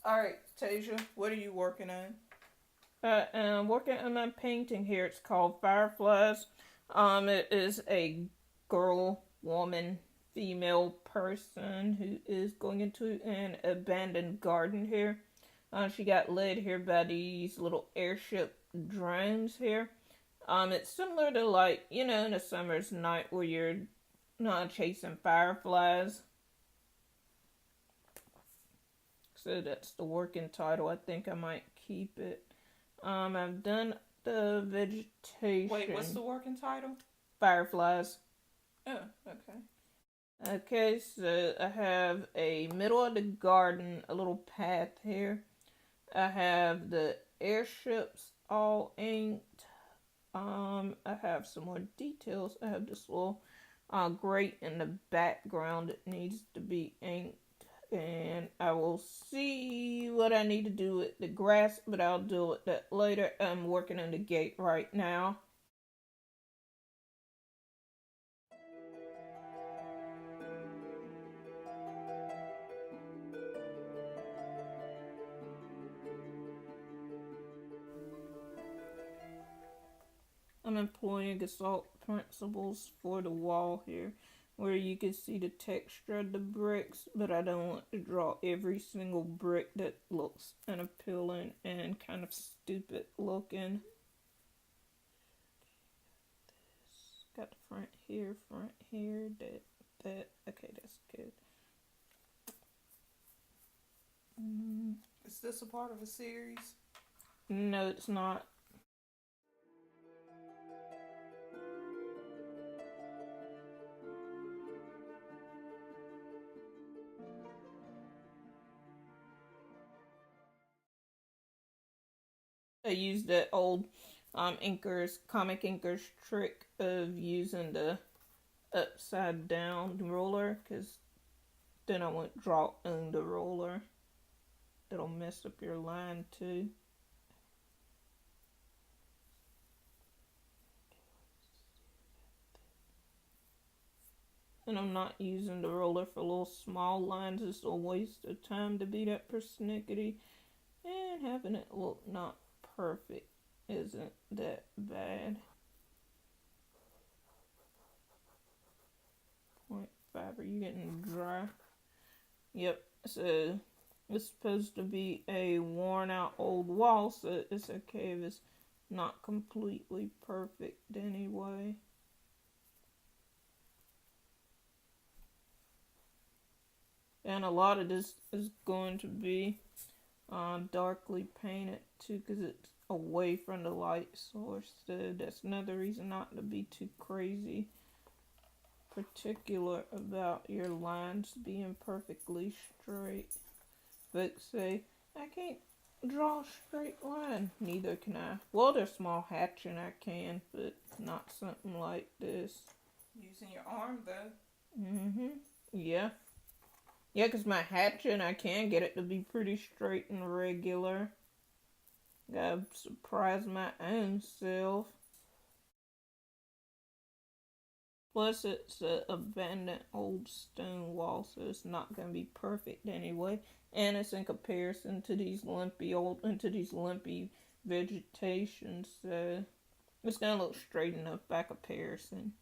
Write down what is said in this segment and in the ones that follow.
Alright, Tasia, what are you working on? I'm working on my painting here. It's called Fireflies. It is a girl, woman, female person who is going into an abandoned garden here. She got led here by these little airship drones here. It's similar to in a summer's night where you're not chasing fireflies. So that's the working title. I think I might keep it. I've done the vegetation. Wait, what's the working title? Fireflies. Oh, okay. Okay, so I have a middle of the garden, a little path here. I have the airships all inked. I have some more details. I have this little grate in the background that needs to be inked. And I will see what I need to do with the grass, but I'll do that later. I'm working on the gate right now. I'm employing assault principles for the wall here, where you can see the texture of the bricks, but I don't want to draw every single brick that looks unappealing and kind of stupid looking. Got the front here, that. Okay, that's good. Is this a part of a series? No, it's not. I used that old comic inker's trick of using the upside down roller, because then I won't draw on the roller. That'll mess up your line too. And I'm not using the roller for little small lines. It's a waste of time to be that persnickety. And having it look not perfect isn't that bad. 0.5, are you getting dry? Yep, so it's supposed to be a worn out old wall, so it's okay if it's not completely perfect anyway. And a lot of this is going to be darkly painted too, because it's away from the light source. So that's another reason not to be too crazy particular about your lines being perfectly straight. Folks say, I can't draw a straight line. Neither can I. Well, there's small hatching I can, but not something like this. Using your arm, though. Yeah. Yeah, because my hatching, I can get it to be pretty straight and regular. Gotta surprise my own self. Plus, it's an abandoned old stone wall, so it's not going to be perfect anyway. And it's in comparison to these lumpy vegetation, so it's going to look straight enough by comparison.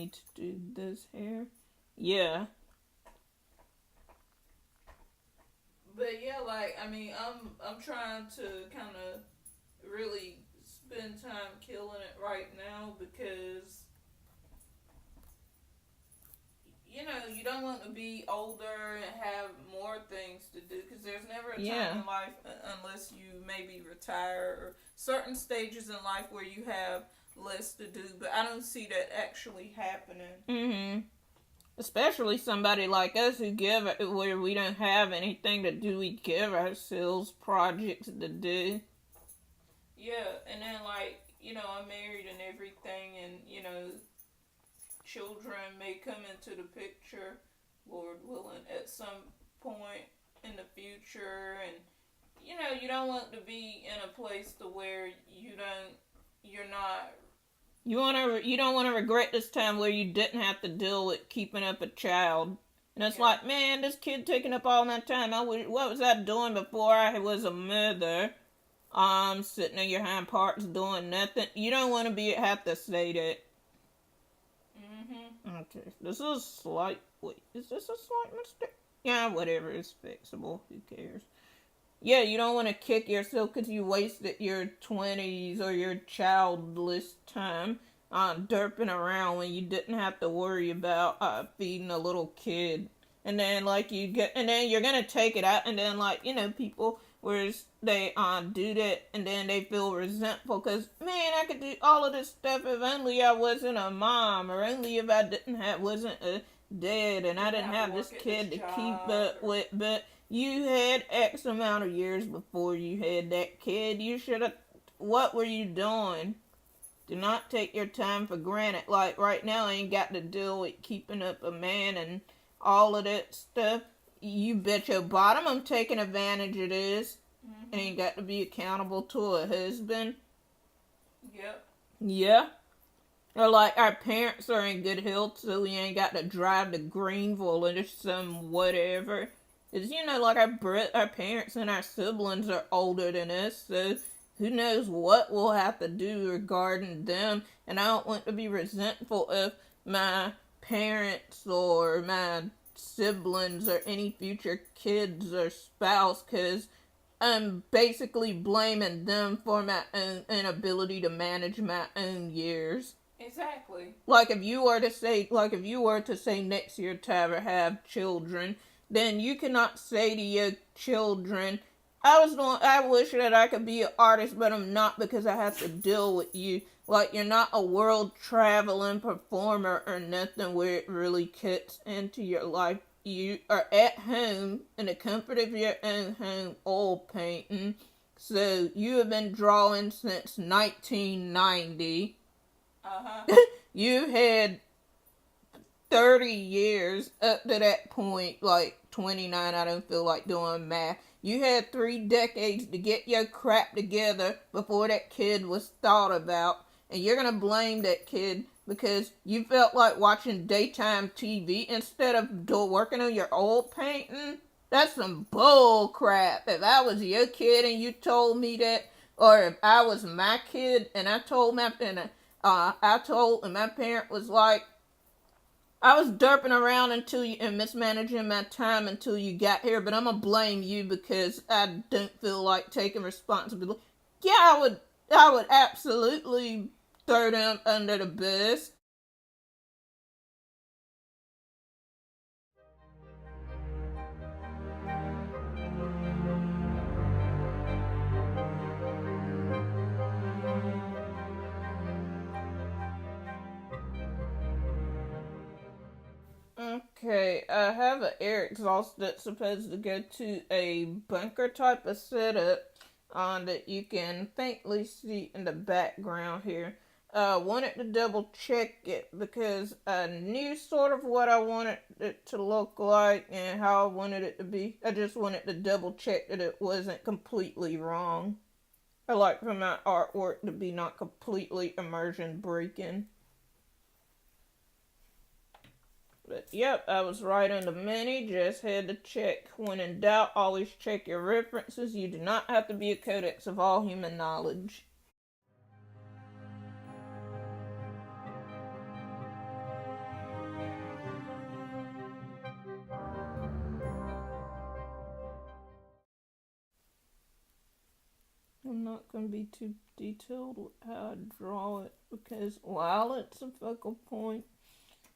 need to do this here. Yeah. But yeah, like, I mean, I'm trying to kind of really spend time killing it right now because, you know, you don't want to be older and have more things to do because there's never a time in life unless you maybe retire or certain stages in life where you have less to do. But I don't see that actually happening. Mm-hmm. Especially somebody like us where we don't have anything to do, we give ourselves projects to do. Yeah, and then like, you know, I'm married and everything, and, you know, children may come into the picture, Lord willing, at some point in the future, and, you know, you don't want to be in a place to where you don't want to regret this time where you didn't have to deal with keeping up a child. And it's like, man, this kid taking up all my time. What was I doing before I was a mother? Sitting in your hind parts doing nothing. You don't want to have to say that. Mm-hmm. Okay, this is is this a slight mistake? Yeah, whatever, it's fixable. Who cares? Yeah, you don't want to kick yourself because you wasted your 20s or your childless time derping around when you didn't have to worry about feeding a little kid. And then, like, and then you're going to take it out, and then, like, you know, people, whereas they do that, and then they feel resentful because, man, I could do all of this stuff if only I wasn't a mom, or only if I wasn't a dad, and I didn't have this kid to keep up with, but you had X amount of years before you had that kid. You should have. What were you doing? Do not take your time for granted. Like, right now, I ain't got to deal with keeping up a man and all of that stuff. You bet your bottom I'm taking advantage of this. Mm-hmm. Ain't got to be accountable to a husband. Yep. Yeah. Or like our parents are in good health, so we ain't got to drive to Greenville or some whatever. Because, you know, like our parents and our siblings are older than us, so who knows what we'll have to do regarding them. And I don't want to be resentful of my parents or my siblings or any future kids or spouse, because I'm basically blaming them for my own inability to manage my own years. Exactly. Like if you were to say next year, Tyra, have children, then you cannot say to your children, I wish that I could be an artist, but I'm not because I have to deal with you. Like, you're not a world traveling performer or nothing where it really cuts into your life. You are at home in the comfort of your own home oil painting. So you have been drawing since 1990. Uh-huh. You had 30 years up to that point, like 29, I don't feel like doing math. You had 3 decades to get your crap together before that kid was thought about. And you're going to blame that kid because you felt like watching daytime TV instead of working on your oil painting? That's some bull crap. If I was your kid and you told me that, or if I was my kid and I told my and my parent was like, I was derping around and mismanaging my time until you got here, but I'm gonna blame you because I don't feel like taking responsibility. Yeah, I would absolutely throw them under the bus. Okay, I have an air exhaust that's supposed to go to a bunker type of setup that you can faintly see in the background here. I wanted to double check it because I knew sort of what I wanted it to look like and how I wanted it to be. I just wanted to double check that it wasn't completely wrong. I like for my artwork to be not completely immersion breaking. But yep, I was right on the money. Just had to check. When in doubt, always check your references. You do not have to be a codex of all human knowledge. not going to be too detailed with how I draw it because while it's a focal point,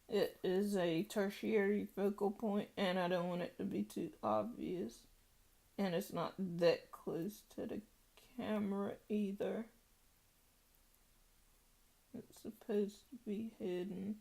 it is a tertiary focal point, and I don't want it to be too obvious. And it's not that close to the camera either. It's supposed to be hidden.